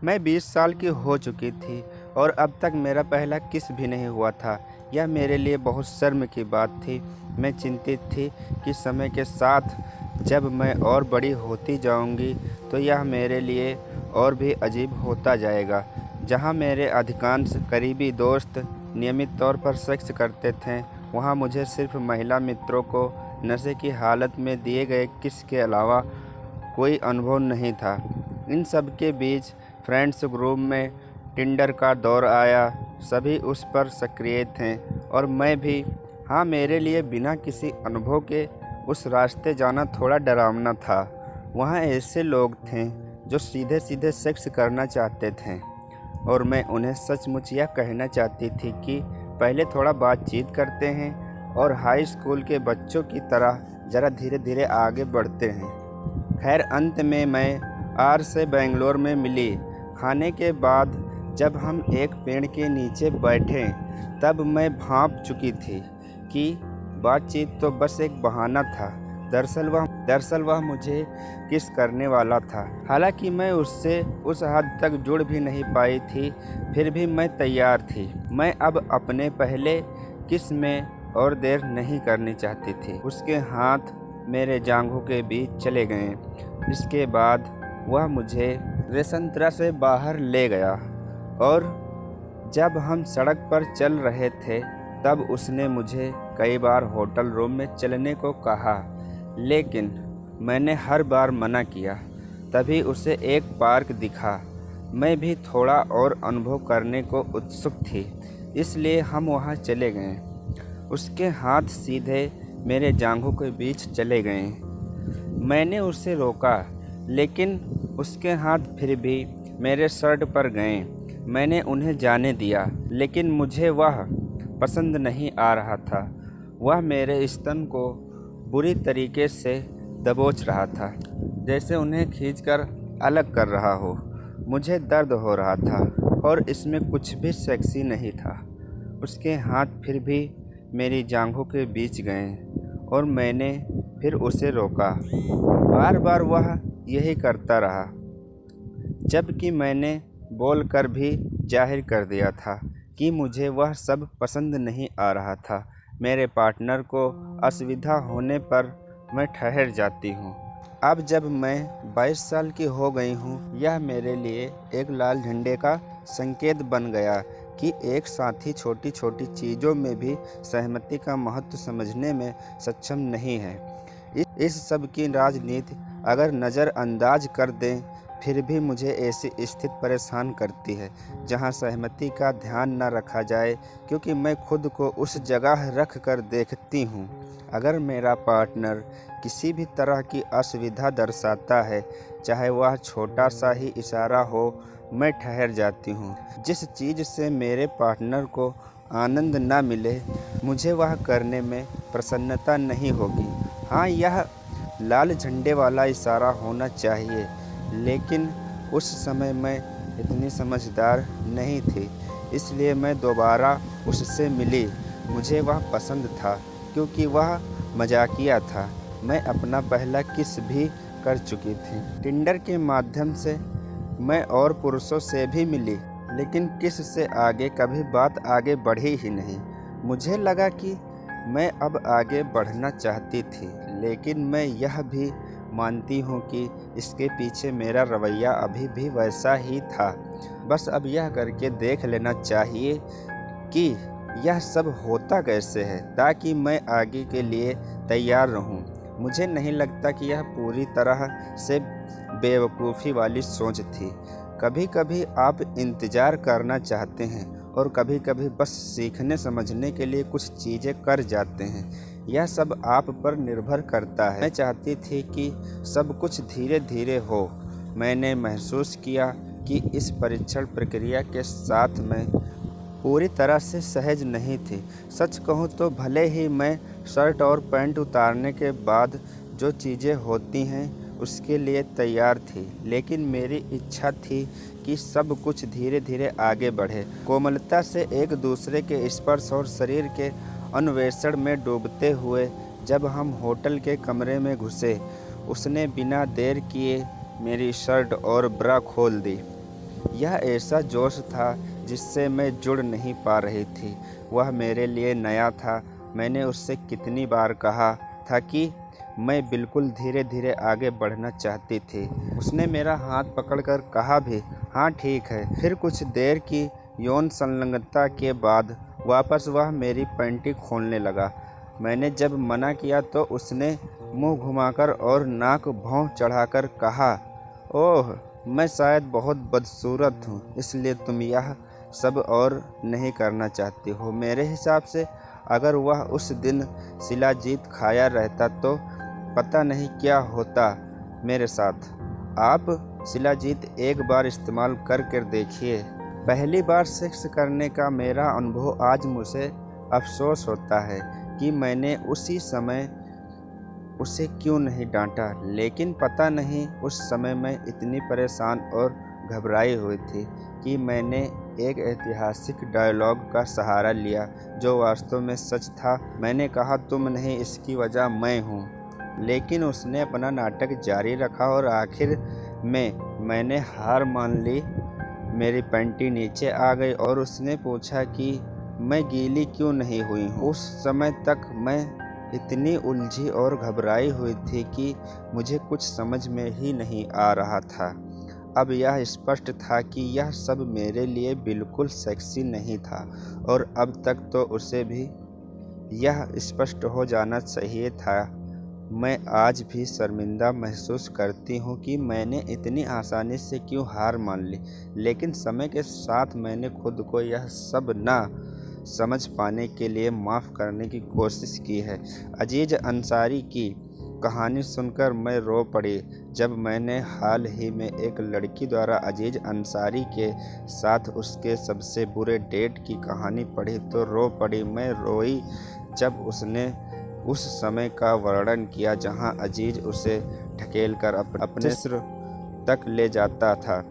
मैं 20 साल की हो चुकी थी और अब तक मेरा पहला किस भी नहीं हुआ था। यह मेरे लिए बहुत शर्म की बात थी। मैं चिंतित थी कि समय के साथ जब मैं और बड़ी होती जाऊंगी तो यह मेरे लिए और भी अजीब होता जाएगा। जहाँ मेरे अधिकांश करीबी दोस्त नियमित तौर पर सेक्स करते थे, वहाँ मुझे सिर्फ महिला मित्रों को नशे की हालत में दिए गए किस के अलावा कोई अनुभव नहीं था। इन सब के बीच फ्रेंड्स ग्रुप में टिंडर का दौर आया। सभी उस पर सक्रिय थे और मैं भी। हाँ, मेरे लिए बिना किसी अनुभव के उस रास्ते जाना थोड़ा डरावना था। वहाँ ऐसे लोग थे जो सीधे सीधे सेक्स करना चाहते थे और मैं उन्हें सचमुच यह कहना चाहती थी कि पहले थोड़ा बातचीत करते हैं और हाई स्कूल के बच्चों की तरह ज़रा धीरे धीरे आगे बढ़ते हैं। खैर, अंत में मैं आर से बेंगलोर में मिली। खाने के बाद जब हम एक पेड़ के नीचे बैठे तब मैं भांप चुकी थी कि बातचीत तो बस एक बहाना था। दरअसल वह मुझे किस करने वाला था। हालांकि मैं उससे उस हद तक जुड़ भी नहीं पाई थी, फिर भी मैं तैयार थी। मैं अब अपने पहले किस में और देर नहीं करनी चाहती थी। उसके हाथ मेरे जांघों के बीच चले गए। इसके बाद वह मुझे रेस्तरां से बाहर ले गया और जब हम सड़क पर चल रहे थे तब उसने मुझे कई बार होटल रूम में चलने को कहा, लेकिन मैंने हर बार मना किया। तभी उसे एक पार्क दिखा। मैं भी थोड़ा और अनुभव करने को उत्सुक थी, इसलिए हम वहाँ चले गए। उसके हाथ सीधे मेरे जांघों के बीच चले गए। मैंने उसे रोका, लेकिन उसके हाथ फिर भी मेरे शर्ट पर गए। मैंने उन्हें जाने दिया, लेकिन मुझे वह पसंद नहीं आ रहा था। वह मेरे स्तन को बुरी तरीके से दबोच रहा था, जैसे उन्हें खींचकर अलग कर रहा हो। मुझे दर्द हो रहा था और इसमें कुछ भी सेक्सी नहीं था। उसके हाथ फिर भी मेरी जांघों के बीच गए और मैंने फिर उसे रोका। बार बार वह यही करता रहा, जबकि मैंने बोलकर भी जाहिर कर दिया था कि मुझे वह सब पसंद नहीं आ रहा था। मेरे पार्टनर को असुविधा होने पर मैं ठहर जाती हूँ। अब जब मैं 22 साल की हो गई हूँ, यह मेरे लिए एक लाल झंडे का संकेत बन गया कि एक साथी छोटी छोटी चीज़ों में भी सहमति का महत्व समझने में सक्षम नहीं है। इस सब की राजनीति अगर नज़रअंदाज कर दें, फिर भी मुझे ऐसी स्थिति परेशान करती है जहां सहमति का ध्यान न रखा जाए, क्योंकि मैं खुद को उस जगह रख कर देखती हूं। अगर मेरा पार्टनर किसी भी तरह की असुविधा दर्शाता है, चाहे वह छोटा सा ही इशारा हो, मैं ठहर जाती हूं। जिस चीज़ से मेरे पार्टनर को आनंद न मिले, मुझे वह करने में प्रसन्नता नहीं होगी। हाँ, यह लाल झंडे वाला इशारा होना चाहिए, लेकिन उस समय मैं इतनी समझदार नहीं थी, इसलिए मैं दोबारा उससे मिली। मुझे वह पसंद था क्योंकि वह मजाकिया था। मैं अपना पहला किस भी कर चुकी थी। टिंडर के माध्यम से मैं और पुरुषों से भी मिली, लेकिन किस से आगे कभी बात आगे बढ़ी ही नहीं। मुझे लगा कि मैं अब आगे बढ़ना चाहती थी, लेकिन मैं यह भी मानती हूँ कि इसके पीछे मेरा रवैया अभी भी वैसा ही था। बस अब यह करके देख लेना चाहिए कि यह सब होता कैसे है, ताकि मैं आगे के लिए तैयार रहूँ। मुझे नहीं लगता कि यह पूरी तरह से बेवकूफ़ी वाली सोच थी। कभी कभी आप इंतज़ार करना चाहते हैं और कभी कभी बस सीखने समझने के लिए कुछ चीज़ें कर जाते हैं। यह सब आप पर निर्भर करता है। मैं चाहती थी कि सब कुछ धीरे धीरे हो। मैंने महसूस किया कि इस परीक्षण प्रक्रिया के साथ मैं पूरी तरह से सहज नहीं थी। सच कहूँ तो भले ही मैं शर्ट और पैंट उतारने के बाद जो चीज़ें होती हैं उसके लिए तैयार थी, लेकिन मेरी इच्छा थी कि सब कुछ धीरे धीरे आगे बढ़े। कोमलता से एक दूसरे के स्पर्श और शरीर के अन्वेषण में डूबते हुए जब हम होटल के कमरे में घुसे, उसने बिना देर किए मेरी शर्ट और ब्रा खोल दी। यह ऐसा जोश था जिससे मैं जुड़ नहीं पा रही थी। वह मेरे लिए नया था। मैंने उससे कितनी बार कहा था कि मैं बिल्कुल धीरे-धीरे आगे बढ़ना चाहती थी। उसने मेरा हाथ पकड़कर कहा भी, हाँ ठीक है। फिर कुछ देर की यौन संलग्नता के बाद वापस वह मेरी पैंटी खोलने लगा। मैंने जब मना किया तो उसने मुंह घुमाकर और नाक भौं चढ़ाकर कहा, ओह, मैं शायद बहुत बदसूरत हूँ, इसलिए तुम यह सब और नहीं करना चाहती हो। मेरे हिसाब से अगर वह उस दिन शिलाजीत खाया रहता तो पता नहीं क्या होता मेरे साथ। आप शिलाजीत एक बार इस्तेमाल कर देखिए। पहली बार सेक्स करने का मेरा अनुभव आज मुझे अफसोस होता है कि मैंने उसी समय उसे क्यों नहीं डांटा, लेकिन पता नहीं उस समय मैं इतनी परेशान और घबराई हुई थी कि मैंने एक ऐतिहासिक डायलॉग का सहारा लिया जो वास्तव में सच था। मैंने कहा, तुम नहीं, इसकी वजह मैं हूँ। लेकिन उसने अपना नाटक जारी रखा और आखिर में मैंने हार मान ली। मेरी पैंटी नीचे आ गई और उसने पूछा कि मैं गीली क्यों नहीं हुई हूँ। उस समय तक मैं इतनी उलझी और घबराई हुई थी कि मुझे कुछ समझ में ही नहीं आ रहा था। अब यह स्पष्ट था कि यह सब मेरे लिए बिल्कुल सेक्सी नहीं था और अब तक तो उसे भी यह स्पष्ट हो जाना चाहिए था। मैं आज भी शर्मिंदा महसूस करती हूँ कि मैंने इतनी आसानी से क्यों हार मान ली, लेकिन समय के साथ मैंने खुद को यह सब ना समझ पाने के लिए माफ़ करने की कोशिश की है। अजीज़ अंसारी की कहानी सुनकर मैं रो पड़ी। जब मैंने हाल ही में एक लड़की द्वारा अजीज़ अंसारी के साथ उसके सबसे बुरे डेट की कहानी पढ़ी तो रो पड़ी। मैं रोई जब उसने उस समय का वर्णन किया जहां अजीज़ उसे ढकेलकर अपने सिर तक ले जाता था।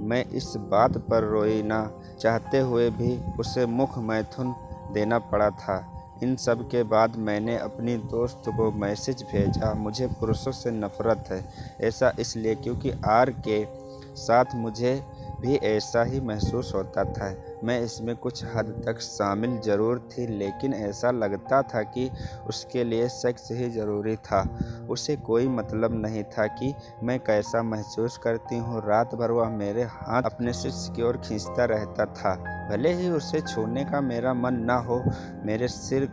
मैं इस बात पर रोई ना चाहते हुए भी उसे मुख मैथुन देना पड़ा था। इन सब के बाद मैंने अपनी दोस्त को मैसेज भेजा, मुझे पुरुषों से नफ़रत है। ऐसा इसलिए क्योंकि आर के साथ मुझे भी ऐसा ही महसूस होता था। मैं इसमें कुछ हद तक शामिल ज़रूर थी, लेकिन ऐसा लगता था कि उसके लिए सेक्स ही ज़रूरी था। उसे कोई मतलब नहीं था कि मैं कैसा महसूस करती हूँ। रात भर वह मेरे हाथ अपने सिर की ओर खींचता रहता था। भले ही उसे छूने का मेरा मन ना हो, मेरे सिर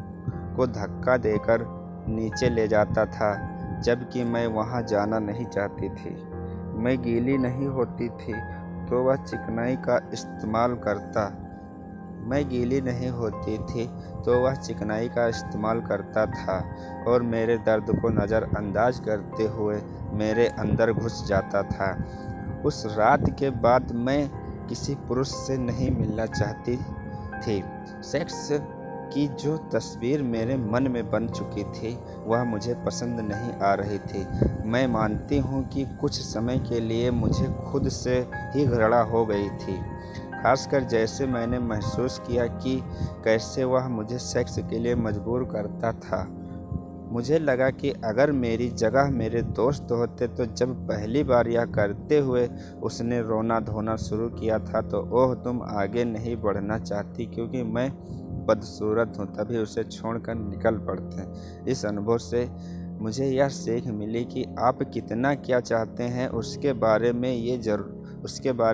को धक्का देकर नीचे ले जाता था, जबकि मैं वहाँ जाना नहीं चाहती थी। मैं गीली नहीं होती थी तो वह चिकनाई का इस्तेमाल करता। मैं गीली नहीं होती थी तो वह चिकनाई का इस्तेमाल करता था और मेरे दर्द को नज़रअंदाज करते हुए मेरे अंदर घुस जाता था। उस रात के बाद मैं किसी पुरुष से नहीं मिलना चाहती थी। सेक्स की जो तस्वीर मेरे मन में बन चुकी थी वह मुझे पसंद नहीं आ रही थी। मैं मानती हूँ कि कुछ समय के लिए मुझे खुद से ही घृणा हो गई थी, खासकर जैसे मैंने महसूस किया कि कैसे वह मुझे सेक्स के लिए मजबूर करता था। मुझे लगा कि अगर मेरी जगह मेरे दोस्त होते तो जब पहली बार यह करते हुए उसने रोना धोना शुरू किया था तो ओह, तुम आगे नहीं बढ़ना चाहती क्योंकि मैं बदसूरत हूँ, तभी उसे छोड़कर निकल पड़ते। इस अनुभव से मुझे यह सीख मिली कि आप कितना क्या चाहते हैं उसके बारे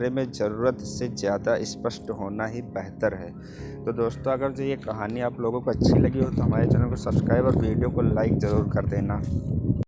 में ज़रूरत से ज़्यादा स्पष्ट होना ही बेहतर है। तो दोस्तों, अगर जो ये कहानी आप लोगों को अच्छी लगी हो तो हमारे चैनल को सब्सक्राइब और वीडियो को लाइक ज़रूर कर देना।